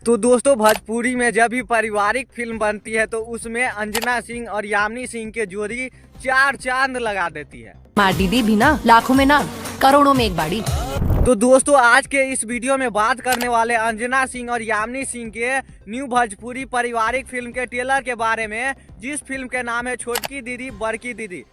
तो दोस्तों भोजपुरी में जब भी पारिवारिक फिल्म बनती है तो उसमें अंजना सिंह और यामिनी सिंह के जोड़ी चार चांद लगा देती है। मार दीदी भी ना, लाखों में ना करोड़ों में एक बाड़ी। तो दोस्तों आज के इस वीडियो में बात करने वाले अंजना सिंह और यामिनी सिंह के न्यू भोजपुरी पारिवारिक फिल्म के ट्रेलर के बारे में, जिस फिल्म के नाम है छोटकी दीदी बड़की दीदी।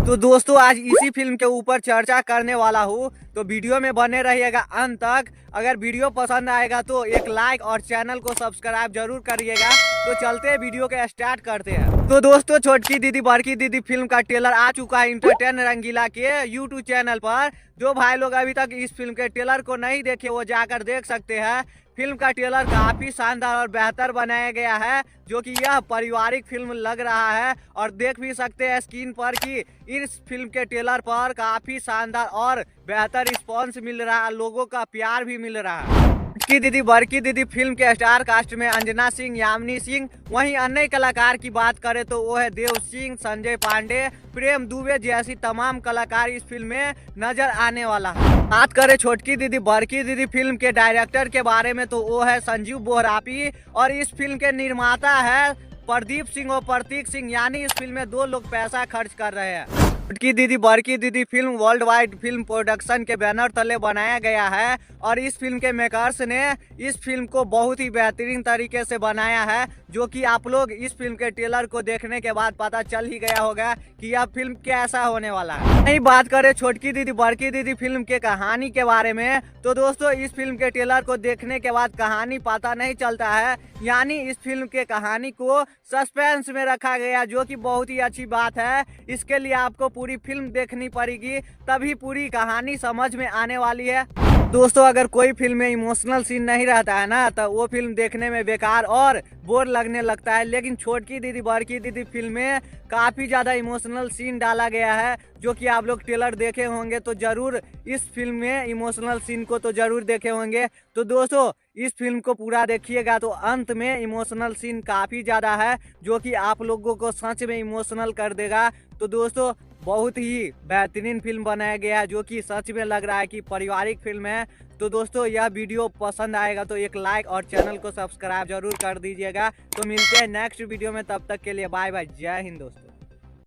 तो दोस्तों आज इसी फिल्म के ऊपर चर्चा करने वाला हूँ, तो वीडियो में बने रहिएगा अंत तक। अगर वीडियो पसंद आएगा तो एक लाइक और चैनल को सब्सक्राइब जरूर करिएगा। तो चलते हैं वीडियो के स्टार्ट करते हैं। तो दोस्तों छोटकी दीदी बड़की दीदी फिल्म का ट्रेलर आ चुका है इंटरटेन रंगीला के यूट्यूब चैनल पर। जो भाई लोग अभी तक इस फिल्म के ट्रेलर को नहीं देखे वो जाकर देख सकते हैं। फिल्म का ट्रेलर काफी शानदार और बेहतर बनाया गया है, जो कि यह पारिवारिक फिल्म लग रहा है। और देख भी सकते हैं स्क्रीन पर कि इस फिल्म के ट्रेलर पर काफी शानदार और बेहतर रिस्पॉन्स मिल रहा है, लोगों का प्यार भी मिल रहा है। छोटकी दीदी बड़की दीदी फिल्म के स्टार कास्ट में अंजना सिंह, यामिनी सिंह, वहीं अन्य कलाकार की बात करें तो वो है देव सिंह, संजय पांडे, प्रेम दुबे जैसी तमाम कलाकार इस फिल्म में नजर आने वाला है। बात करें छोटकी दीदी बड़की दीदी फिल्म के डायरेक्टर के बारे में तो वो है संजीव बोहरापी और इस फिल्म के निर्माता है प्रदीप सिंह और प्रतीक सिंह। यानी इस फिल्म में दो लोग पैसा खर्च कर रहे हैं। छोटकी दीदी बड़की दीदी film world wide film production के बैनर तले बनाया गया है और इस फिल्म के मेकर्स ने इस फिल्म को बहुत ही बेहतरीन तरीके से बनाया है, जो कि आप लोग इस फिल्म के ट्रेलर को देखने के बाद पता चल ही गया होगा कि यह फिल्म कैसा होने वाला है। नहीं बात करें छोटकी दीदी बड़की दीदी फिल्म के कहानी के बारे में तो दोस्तों इस फिल्म के ट्रेलर को देखने के बाद कहानी पता नहीं चलता है। यानी इस फिल्म के कहानी को सस्पेंस में रखा गया, जो कि बहुत ही अच्छी बात है। इसके लिए आपको पूरी फिल्म देखनी पड़ेगी, तभी पूरी कहानी समझ में आने वाली है। दोस्तों अगर कोई फिल्म में इमोशनल सीन नहीं रहता है ना, तो वो फिल्म देखने में बेकार और बोर लगने लगता है। लेकिन छोटकी दीदी बड़की दीदी फिल्म में काफ़ी ज़्यादा इमोशनल सीन डाला गया है, जो कि आप लोग ट्रेलर देखे होंगे तो ज़रूर इस फिल्म में इमोशनल सीन को तो ज़रूर देखे होंगे। तो दोस्तों इस फिल्म को पूरा देखिएगा तो अंत में इमोशनल सीन काफ़ी ज़्यादा है, जो कि आप लोगों को सच में इमोशनल कर देगा। तो दोस्तों बहुत ही बेहतरीन फिल्म बनाया गया है, जो कि सच में लग रहा है कि पारिवारिक फिल्म है। तो दोस्तों यह वीडियो पसंद आएगा तो एक लाइक और चैनल को सब्सक्राइब जरूर कर दीजिएगा। तो मिलते हैं नेक्स्ट वीडियो में, तब तक के लिए बाय बाय, जय हिंद दोस्तों।